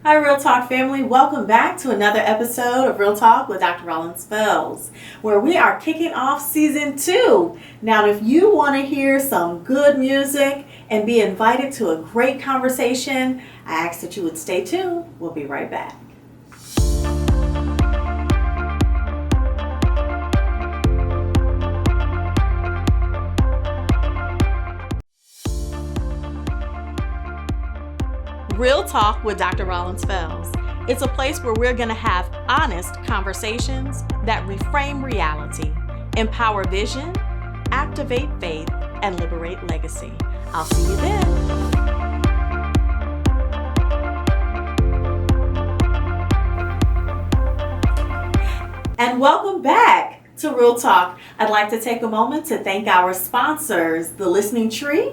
Hi, Real Talk family. Welcome back to another episode of Real Talk with Dr. Rollins Fells, where we are kicking off season 2. Now, if you want to hear some good music and be invited to a great conversation, I ask that you would stay tuned. We'll be right back. Real Talk with Dr. Rollins Fells. It's a place where we're going to have honest conversations that reframe reality, empower vision, activate faith, and liberate legacy. I'll see you then. And welcome back to Real Talk. I'd like to take a moment to thank our sponsors, The Listening Tree,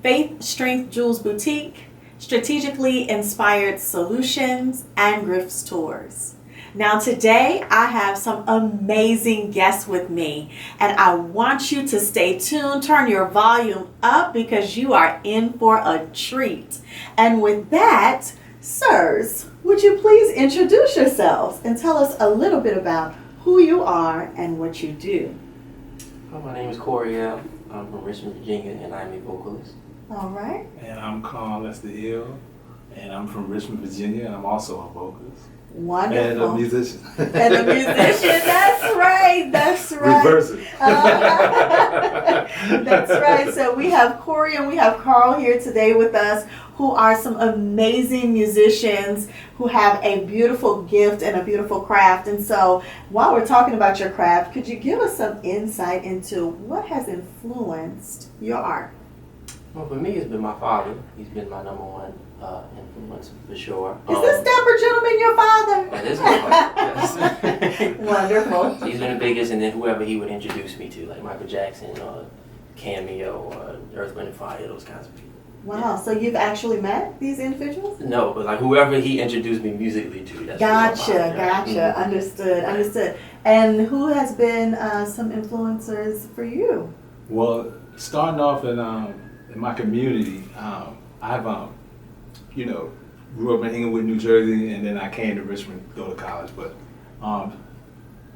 Faith Strength Jewels Boutique, Strategically Inspired Solutions, and Griff's Tours. Now today I have some amazing guests with me, and I want you to stay tuned, turn your volume up because you are in for a treat. And with that, sirs, would you please introduce yourselves and tell us a little bit about who you are and what you do? My name is Corey L. I'm from Richmond, Virginia, and I'm a vocalist. All right. And I'm Carl S2E6, and I'm from Richmond, Virginia, and I'm also a vocalist. Wonderful. And a musician. And a musician, that's right, that's right. Reverse it. That's right. So we have Corey and we have Carl here today with us, who are some amazing musicians who have a beautiful gift and a beautiful craft. And so while we're talking about your craft, could you give us some insight into what has influenced your art? Well, for me, it's been my father. He's been my number one influence for sure. Is this dapper gentleman your father? That is my father, yes. Wonderful. He's been the biggest, and then whoever he would introduce me to, like Michael Jackson or Cameo or Earth, Wind, and Fire, those kinds of people. Wow, so you've actually met these individuals? No, but like whoever he introduced me musically to. That's Gotcha. Mm-hmm. Understood. And who has been some influencers for you? Well, starting off in my community, I've grew up in Englewood, New Jersey, and then I came to Richmond to go to college. But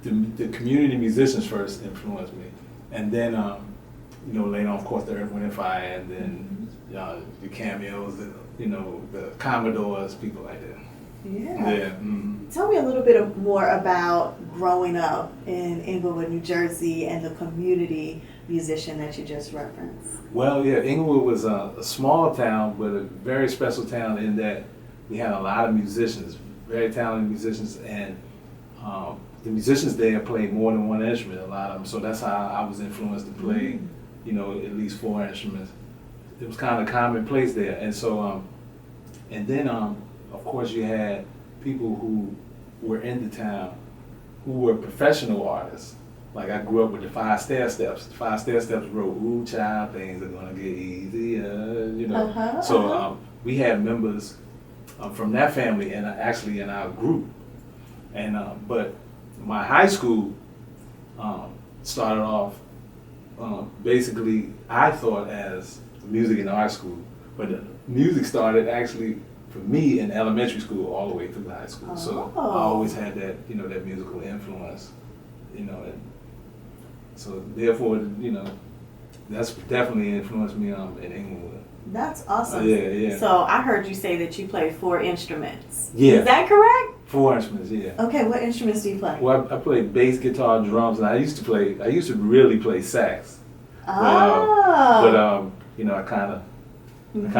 the community musicians first influenced me, and then later on, of course, the Earth, Wind, and Fire, and then the Cameos, the Commodores, people like that. Yeah. Tell me a little bit more about growing up in Englewood, New Jersey, and the community musician that you just referenced. Well, yeah, Englewood was a small town, but a very special town in that we had a lot of musicians, very talented musicians, and the musicians there played more than one instrument, a lot of them. So that's how I was influenced to play, at least 4 instruments. It was kind of commonplace there, and so, and then of course you had people who were in the town who were professional artists. Like I grew up with the 5 Stair Steps. The 5 Stair Steps wrote, "Ooh, child, things are gonna get easier," So we had members from that family and actually in our group. And but my high school started off basically, I thought, as music and art school, but the music started actually for me in elementary school all the way through high school. So I always had that that musical influence, and so therefore, that's definitely influenced me in Englewood. That's awesome. Yeah. So I heard you say that you play 4 instruments. Yeah. Is that correct? 4 instruments, yeah. Okay, what instruments do you play? Well, I play bass, guitar, drums, and I used to really play sax. But I kind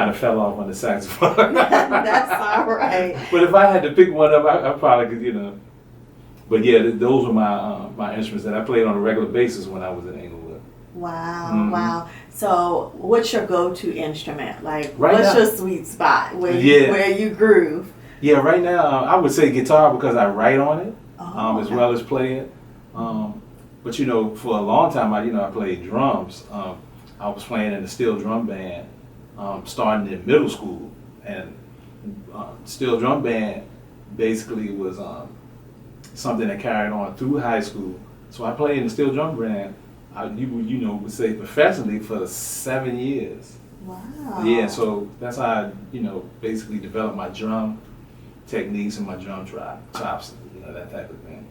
of fell off on the saxophone. That's all right. But if I had to pick one up, I probably could, But yeah, those were my instruments that I played on a regular basis when I was in Englewood. Wow, wow. So what's your go-to instrument? Like, right what's now, your sweet spot where you groove? Yeah, right now I would say guitar because I write on it as well as play it. But for a long time I played drums. I was playing in the steel drum band starting in middle school, and steel drum band basically was something that carried on through high school. So I played in the steel drum band. Would say professionally for 7 years. Wow. Yeah, so that's how I, basically developed my drum techniques and my drum chops, that type of thing.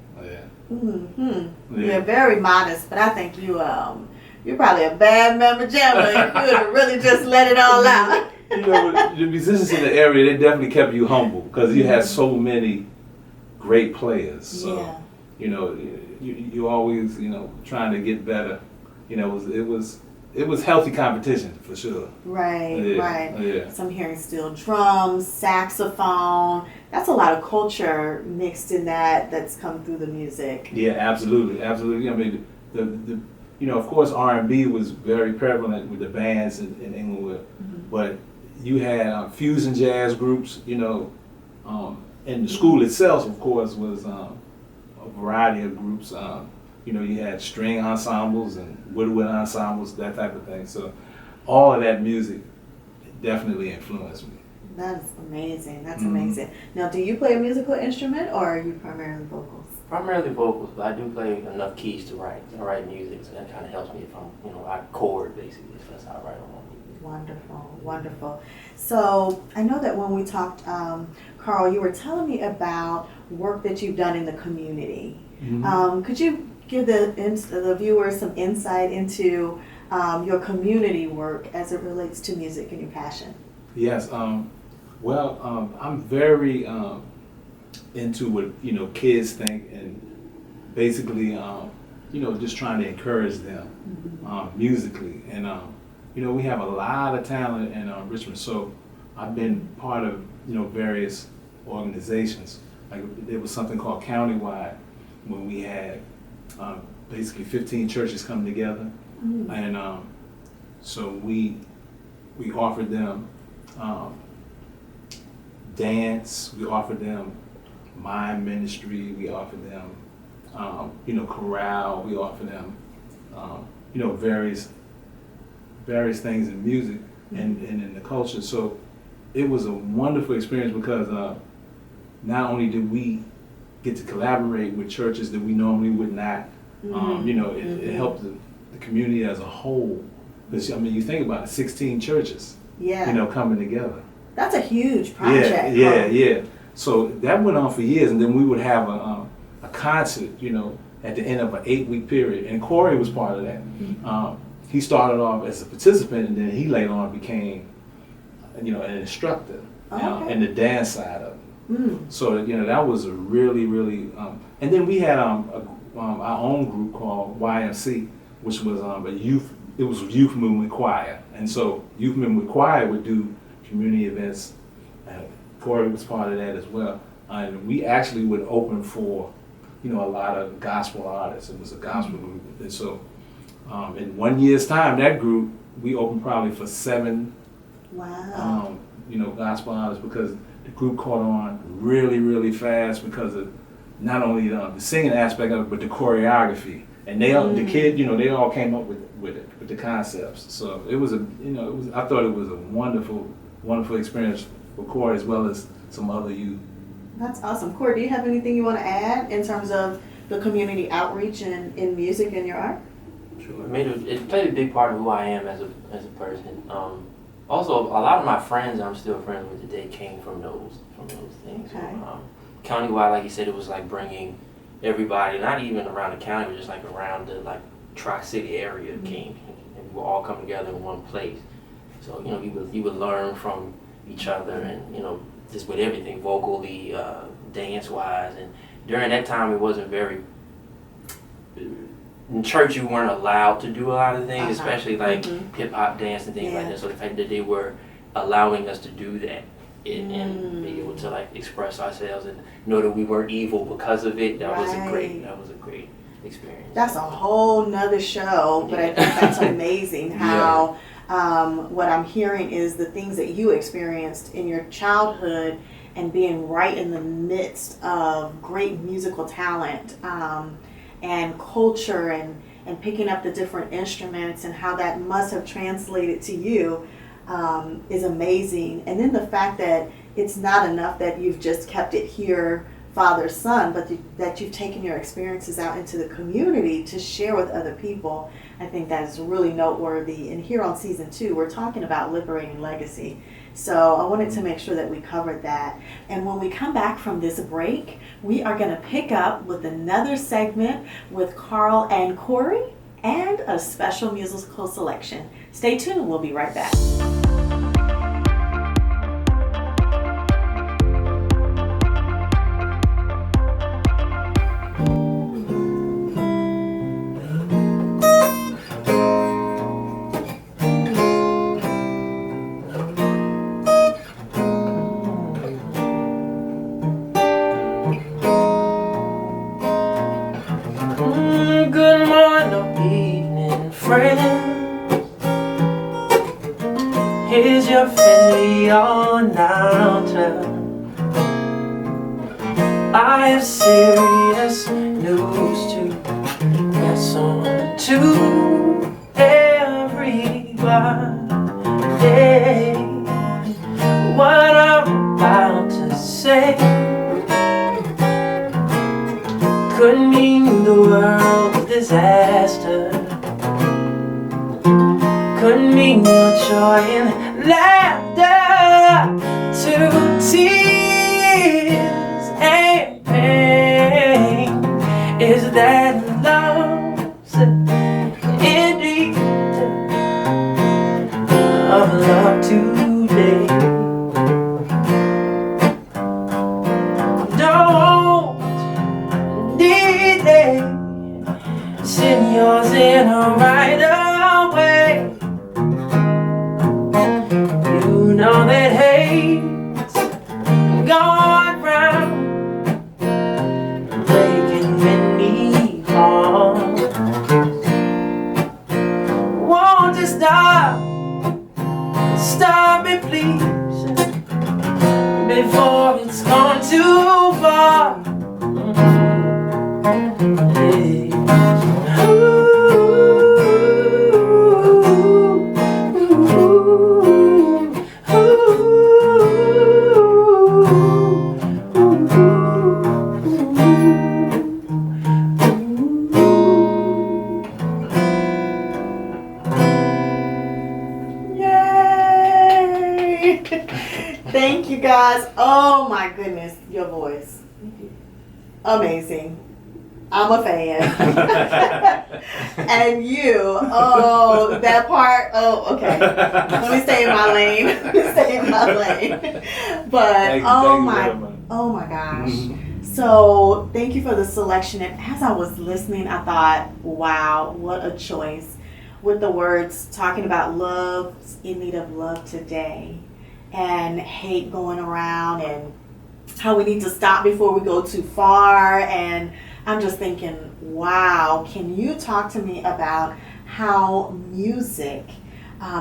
You're very modest, but I think you're probably a bad member jammer. You could have really just let it all out. The musicians in the area, they definitely kept you humble because you had so many great players. So, you always, trying to get better. It was healthy competition for sure. Right, right. Yeah. So I'm hearing steel drums, saxophone. That's a lot of culture mixed in that's come through the music. Yeah, absolutely. I mean, of course, R&B was very prevalent with the bands in Englewood, but you had fusion jazz groups, and the school itself, of course, was a variety of groups. You had string ensembles and woodwind ensembles, that type of thing. So all of that music definitely influenced me. That's amazing. That's amazing. Now, do you play a musical instrument or are you primarily vocals? Primarily vocals, but I do play enough keys to write music, so that kind of helps me if I chord basically, so that's how I write on music. Wonderful, wonderful. So I know that when we talked, Carl, you were telling me about work that you've done in the community. Could you give the viewers some insight into your community work as it relates to music and your passion? Yes. I'm very into what kids think, and basically just trying to encourage them musically. And we have a lot of talent in Richmond, so I've been part of various organizations. Like there was something called Countywide when we had basically 15 churches come together, and so we offered them dance, we offered them mime ministry, we offered them chorale, we offered them various things in music and in the culture. So it was a wonderful experience because not only did we get to collaborate with churches that we normally would not, it helped the community as a whole. Because you think about it, 16 churches, coming together. That's a huge project. Yeah. So that went on for years, and then we would have a concert, at the end of an 8-week period, and Corey was part of that. He started off as a participant, and then he later on became, an instructor in the dance side of it. So that was a really, really, and then we had our own group called YMC, which was it was Youth Movement Choir, and so Youth Movement Choir would do community events. Corey was part of that as well, and we actually would open for a lot of gospel artists. It was a gospel group, and so in 1 year's time, that group we opened probably for 7 gospel artists, because the group caught on really, really fast because of not only the singing aspect of it, but the choreography. And they all, the kids, they all came up with it, with the concepts. So it was I thought it was a wonderful, wonderful experience for Corey as well as some other youth. That's awesome. Corey, do you have anything you want to add in terms of the community outreach in music and your art? Sure. It played a big part of who I am as a person. Also, a lot of my friends I'm still friends with today came from those things. Okay. Countywide, like you said, it was like bringing everybody, not even around the county, but just like around the Tri-City area came, and we would all come together in one place. So you would learn from each other, and just with everything, vocally, dance wise, and during that time it wasn't very. In church, you weren't allowed to do a lot of things, especially like hip hop dance and things like that. So the fact that they were allowing us to do that and be able to express ourselves and know that we weren't evil because of it, that was a great experience. That's a whole nother show, but I think that's amazing how what I'm hearing is the things that you experienced in your childhood and being right in the midst of great musical talent. And culture and picking up the different instruments and how that must have translated to you is amazing. And then the fact that it's not enough that you've just kept it here father son, but that you've taken your experiences out into the community to share with other people. I think that is really noteworthy. And here on season 2, we're talking about liberating legacy. So I wanted to make sure that we covered that. And when we come back from this break, we are going to pick up with another segment with Carl and Corey and a special musical selection. Stay tuned. We'll be right back. Good morning or evening, friend. Here's your friendly announcer. I have serious news to pass on to everybody. What I'm about to say could mean the world's disaster, could mean your joy and laughter to tears and pain. Is that love's in need of love today? Send yours in a right away. You know that hate's gone round, breaking many hearts. Won't you stop me please, before it's gone too far. Yeah. Yay! Thank you guys. Oh my goodness, your voice. Amazing. I'm a fan. And you, oh, that part, oh, okay. Let me stay in my lane. But, oh my gosh. So, thank you for the selection. And as I was listening, I thought, wow, what a choice. With the words talking about love, in need of love today, and hate going around, and how we need to stop before we go too far. And I'm just thinking, wow, can you talk to me about how music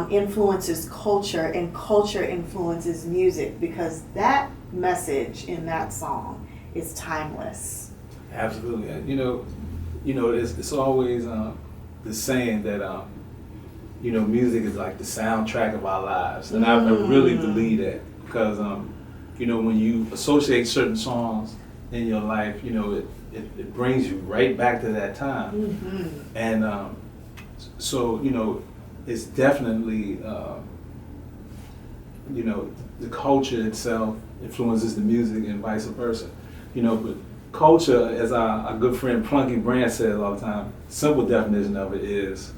influences culture and culture influences music? Because that message in that song is timeless. Absolutely. It's always the saying that music is like the soundtrack of our lives, and I really believe that, because when you associate certain songs in your life, it brings you right back to that time. Mm-hmm. And so it's definitely the culture itself influences the music and vice versa. But culture, as our good friend Plunky Brand says all the time, simple definition of it is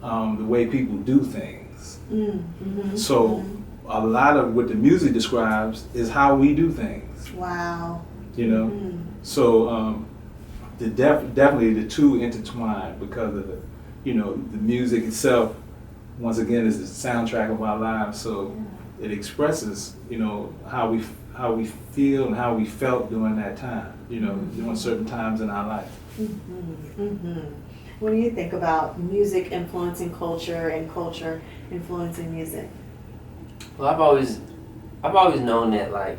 the way people do things. Mm-hmm. So a lot of what the music describes is how we do things. Wow. Mm-hmm. So definitely the two intertwine, because of the music itself, once again, is the soundtrack of our lives. So it expresses how we feel and how we felt during that time, during certain times in our life. Mm-hmm. Mm-hmm. What do you think about music influencing culture and culture influencing music? Well, I've always known that, like,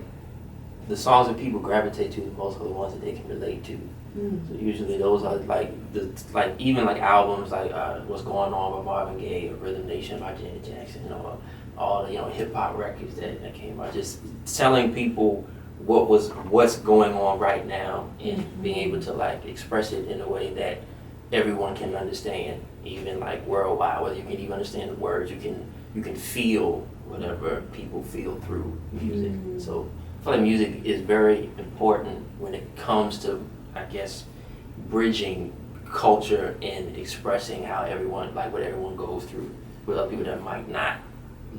the songs that people gravitate to the most are the ones that they can relate to. Mm. So usually those are even albums like What's Going On by Marvin Gaye, or Rhythm Nation by Janet Jackson, or all the hip hop records that came out, just telling people what's going on right now, and being able to like express it in a way that everyone can understand, even like worldwide, whether you can even understand the words, you can feel whatever people feel through music. So I feel like music is very important when it comes to, I guess, bridging culture and expressing how everyone, like what everyone goes through with other people that might not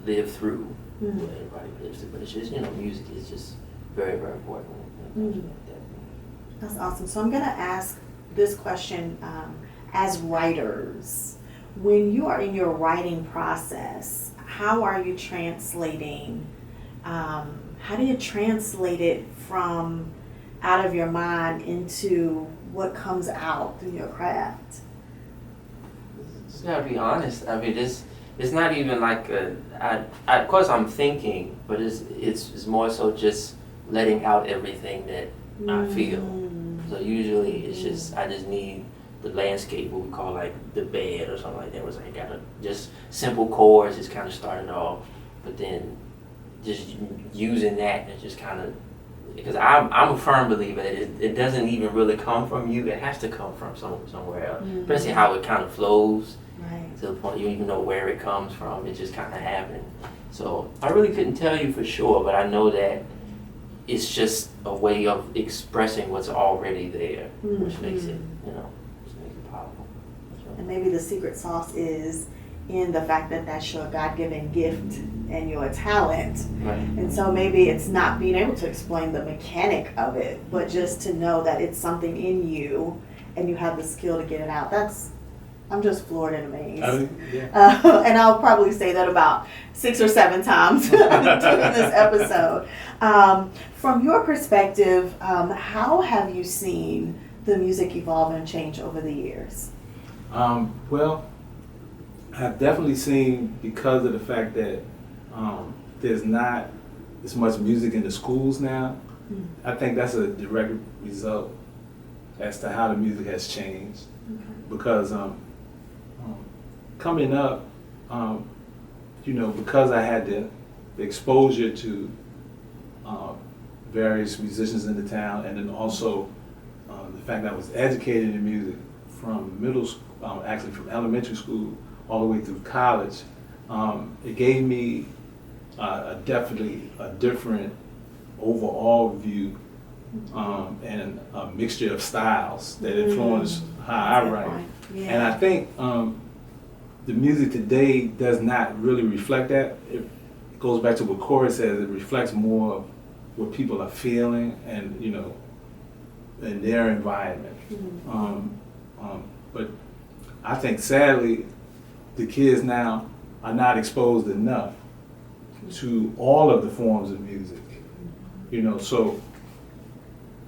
live through what everybody lives through. But it's just, music is just very, very important when it comes like that. That's awesome. So I'm going to ask this question as writers. When you are in your writing process, how are you translating? How do you translate it from out of your mind into what comes out through your craft? Just gotta be honest. I mean, it's not even like of course I'm thinking, but it's more so just letting out everything that I feel. So usually it's just, I just need the landscape, what we call like the bed or something like that, was like gotta just simple chords, just kind of started off, but then just using that and just kind of, because I'm a firm believer that it doesn't even really come from you, it has to come from somewhere else, especially how it kind of flows to the point you don't even know where it comes from, it just kind of happened. So I really couldn't tell you for sure, but I know that it's just a way of expressing what's already there, which makes it, which makes it powerful. And maybe the secret sauce is in the fact that that's your God-given gift and your talent. Right. And so maybe it's not being able to explain the mechanic of it, but just to know that it's something in you and you have the skill to get it out. I'm just floored and amazed. And I'll probably say that about 6 or 7 times during this episode. From your perspective, how have you seen the music evolve and change over the years? Well, I've definitely seen, because of the fact that there's not as much music in the schools now, I think that's a direct result as to how the music has changed. Because coming up, because I had the exposure to various musicians in the town, and then also the fact that I was educated in music from middle school, actually from elementary school all the way through college, it gave me definitely a different overall view and a mixture of styles that influence how I write. And I think the music today does not really reflect that. It goes back to what Corey says, it reflects more of what people are feeling and, in their environment. But I think sadly, the kids now are not exposed enough to all of the forms of music. So,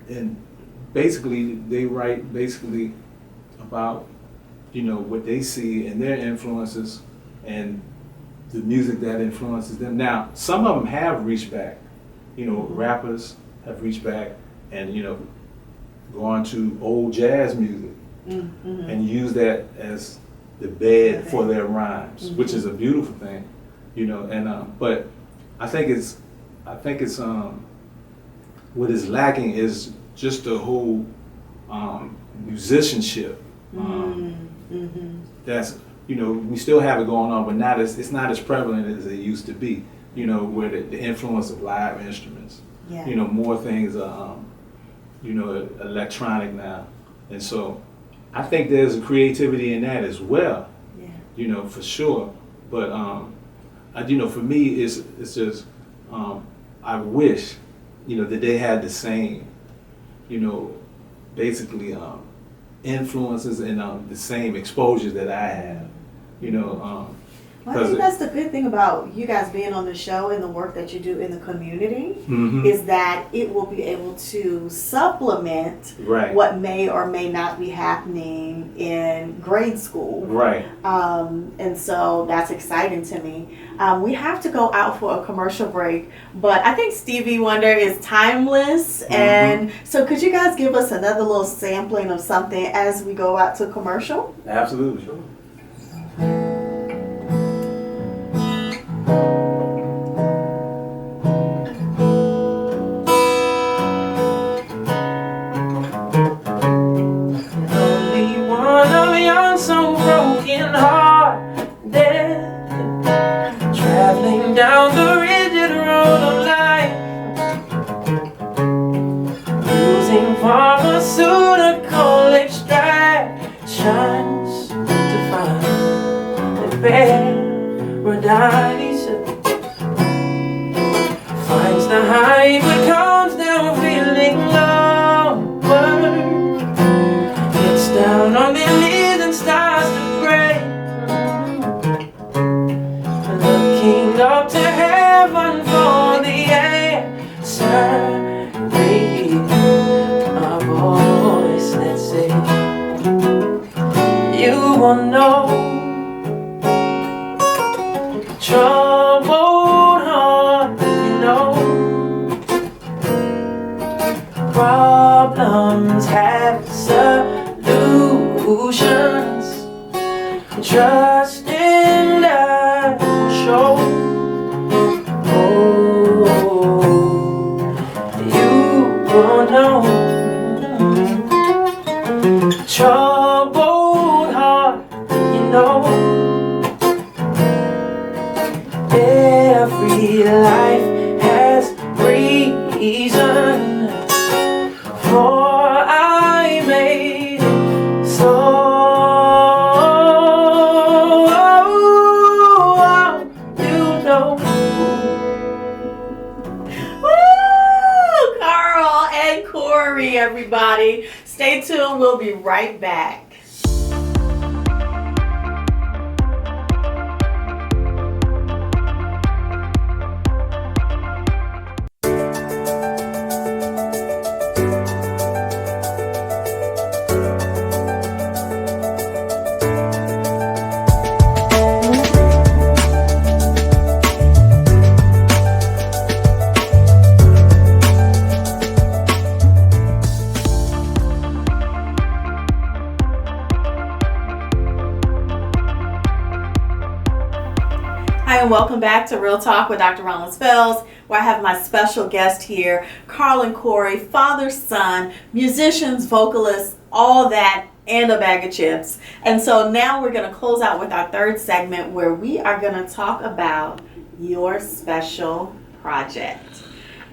and basically they write about what they see and their influences and the music that influences them. Now, some of them have reached back. Rappers have reached back and gone to old jazz music and use that as the bed for their rhymes, which is a beautiful thing. And but I think it's what is lacking is just the whole musicianship. That's we still have it going on, but it's not as prevalent as it used to be. Where the influence of live instruments. More things are electronic now, and so I think there's a creativity in that as well. For sure. But for me, it's just I wish that they had the same basically influences and the same exposure that I have. Well, I think that's the good thing about you guys being on the show and the work that you do in the community is that it will be able to supplement what may or may not be happening in grade school. And so that's exciting to me. We have to go out for a commercial break, but I think Stevie Wonder is timeless. And so could you guys give us another little sampling of something as we go out to commercial? Absolutely. Sure. paradise. Finds the high but comes down feeling lower. Gets down on their knees and starts to pray. Looking up to heaven for the answer. Read a voice that says, you will know. Troubled heart, you know. Problems have solutions. Trust in that will show. Oh, you will know. Troubled heart, you know. Every life has reason, for I made it so. You know. Woo! Carl and Corey, everybody. Stay tuned. We'll be right back. Hi, and welcome back to Real Talk with Dr. Rollins Fells, where I have my special guest here, Carl and Corey, father, son, musicians, vocalists, all that, and a bag of chips. And so now we're going to close out with our third segment where we are going to talk about your special project.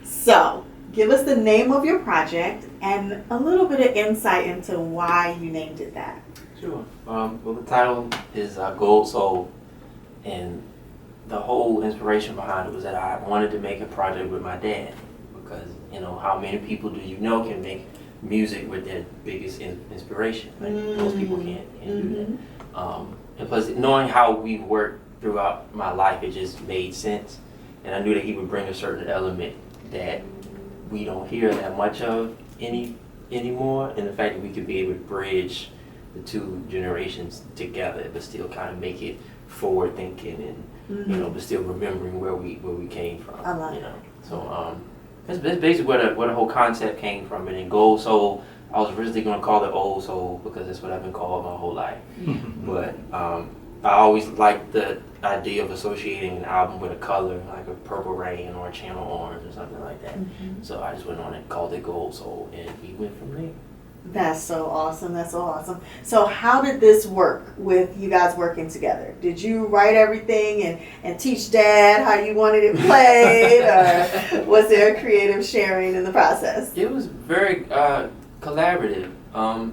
So, give us the name of your project and a little bit of insight into why you named it that. Sure. Well, the title is Gold Soul, and the whole inspiration behind it was that I wanted to make a project with my dad, because how many people do you know can make music with their biggest inspiration? Like most people can't do that. And plus, knowing how we worked throughout my life, it just made sense, and I knew that he would bring a certain element that we don't hear that much of anymore, and the fact that we could be able to bridge the two generations together, but still kind of make it forward thinking and but still remembering where we came from. I love it. So that's basically where the whole concept came from. And then Gold Soul, I was originally going to call it Old Soul because that's what I've been called my whole life. But I always liked the idea of associating an album with a color, like a purple rain or a channel orange or something like that. So I just went on and called it Gold Soul, and we went from there. That's so awesome. That's so awesome. So how did this work with you guys working together? Did you write everything and teach Dad how you wanted it played, or was there a creative sharing in the process? It was very collaborative. I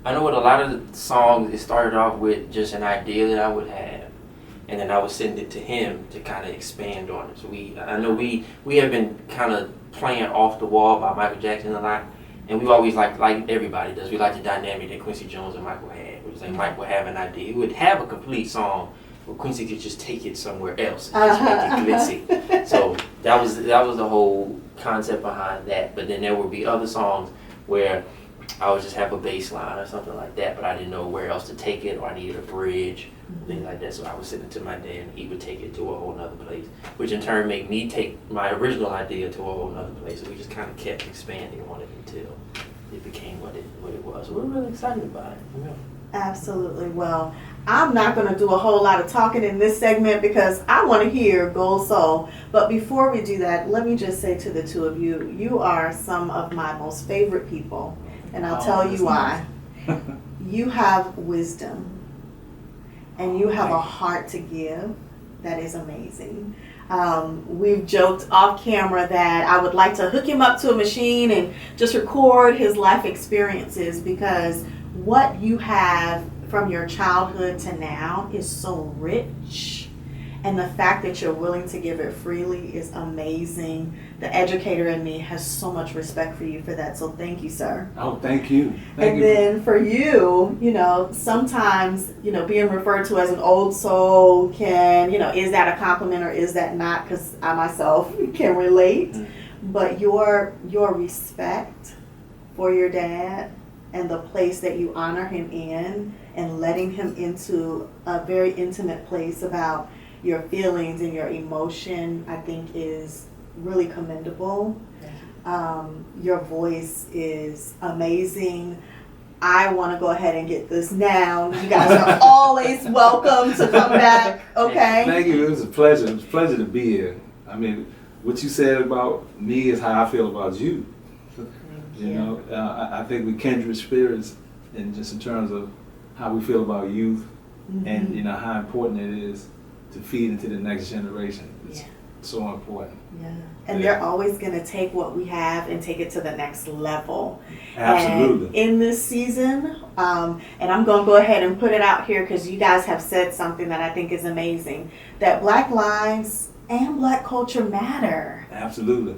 know with a lot of the songs, it started off with just an idea that I would have, and then I would send it to him to kind of expand on it. So I know we have been kind of playing Off the Wall by Michael Jackson a lot. And we always like everybody does, we like the dynamic that Quincy Jones and Michael had. It was like Mike would have an idea. He would have a complete song, but Quincy could just take it somewhere else and just make it glitzy. So that was the whole concept behind that. But then there would be other songs where I would just have a bass line or something like that, but I didn't know where else to take it, or I needed a bridge, things like that. So I would send it to my dad, and he would take it to a whole nother place, which in turn made me take my original idea to a whole nother place. So we just kind of kept expanding on it until it became what it was. So we're really excited about it. Yeah. Absolutely. Well, I'm not going to do a whole lot of talking in this segment because I want to hear Gold Soul. But before we do that, let me just say to the two of you, you are some of my most favorite people. And I'll tell you why. You have wisdom and you have a heart to give that is amazing. We've joked off camera that I would like to hook him up to a machine and just record his life experiences, because what you have from your childhood to now is so rich. And the fact that you're willing to give it freely is amazing. The educator in me has so much respect for you for that. So thank you, sir. Oh, thank you. And then for you, sometimes, being referred to as an old soul can, is that a compliment or is that not? Because I myself can relate. Mm-hmm. But your respect for your dad and the place that you honor him in and letting him into a very intimate place about your feelings and your emotion, I think is really commendable. Your voice is amazing. I want to go ahead and get this now. You guys are always welcome to come back, okay? Thank you. It was a pleasure. It was a pleasure to be here. I mean, what you said about me is how I feel about you. I think we're kindred spirits, and just in terms of how we feel about youth, Mm-hmm. and how important it is to feed into the next generation. It's so important. Yeah. And they're always going to take what we have and take it to the next level. Absolutely. And in this season, and I'm going to go ahead and put it out here because you guys have said something that I think is amazing, that Black lives and Black culture matter. Absolutely.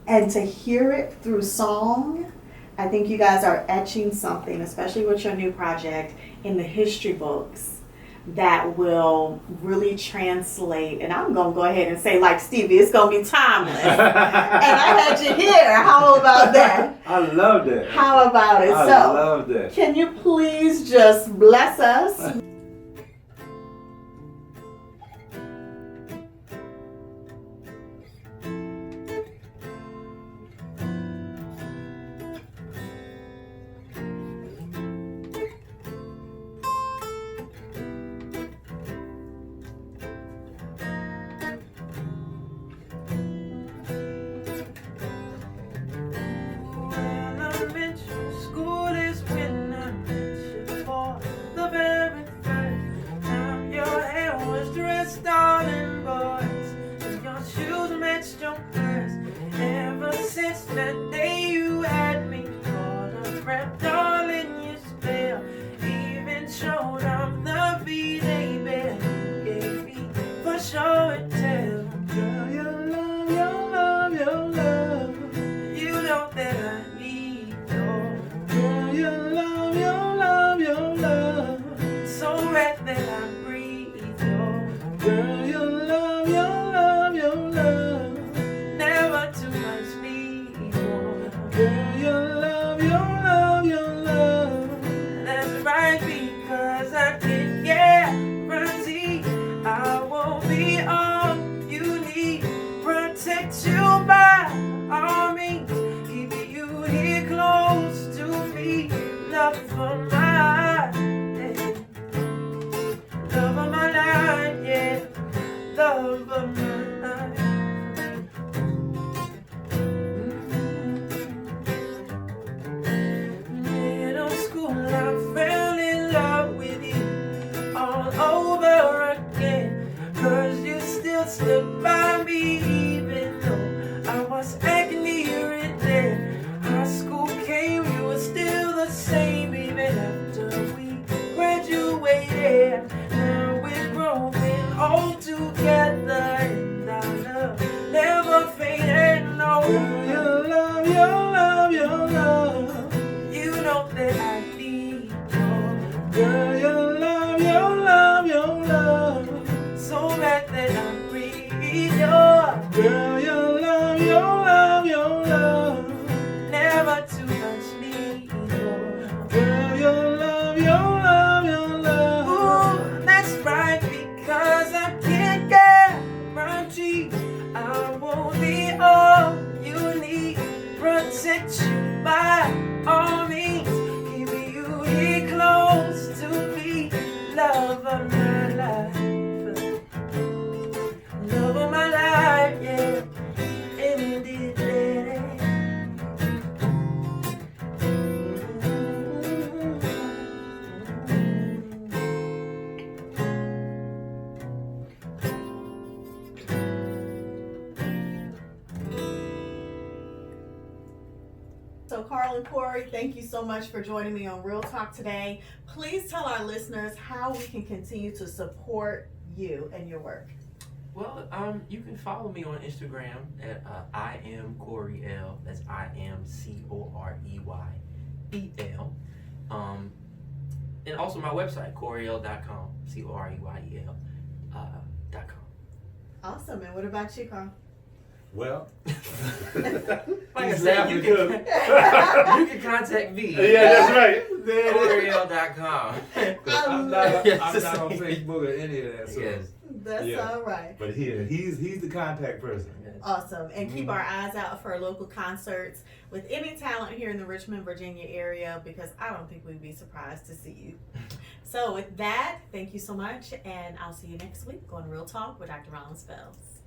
And to hear it through song, I think you guys are etching something, especially with your new project, in the history books that will really translate. And I'm going to go ahead and say, like Stevie, it's going to be timeless. And I had you here. How about that? I love that. How about it? I love that. Can you please just bless us? School is when I met you for the very first time. Your hair was dressed all in boys, and your shoes matched your purse. Ever since that day, you had me caught up, wrapped all in your spell. Even showed off the V-Day bell you gave me for show and tell. Girl, your love, your love, your love. You know that I need your girl, your love, your love, your love. So right that I breathe your girl, your love, your love, your love. Never too much need more. Girl, your love, your love, your love. That's right, because I can guarantee I won't be all you need. Protect you by all means. Keep you here close to me. Love for my life. Love of my life, yeah. Love of my life. Middle school, I fell in love with you all over again. 'Cause you still stood by me even though I was acting here and there. High school came, you were still the same even after we graduated. Now we're growing old together and our love never faded. No, your love, your love, your love. You know that I need more. Girl, your love, your love, your love. So right that I breathe your girl, your love, your love, your love. Never too much need more. Girl, your love, your love, your love. Ooh, that's right, because I can't guarantee I won't be all you need. Protect you by all means. Keep you here close to me. Love of my life. Love of my life, yeah. So Carl and Corey, thank you so much for joining me on Real Talk today. Please tell our listeners how we can continue to support you and your work. Well, you can follow me on Instagram at I am Corey L. That's IamCoreyel. And also my website, Coreyel.com, COREYEL.com. Awesome. And what about you, Carl? Well, Like I said, you can contact me. Yeah, that's right. Coreyel.com. I'm not on Facebook or any of that. So. Yes. That's all right. But he's the contact person. Awesome. And keep our eyes out for local concerts with any talent here in the Richmond, Virginia area, because I don't think we'd be surprised to see you. So with that, thank you so much, and I'll see you next week on Real Talk with Dr. Rollins Fells.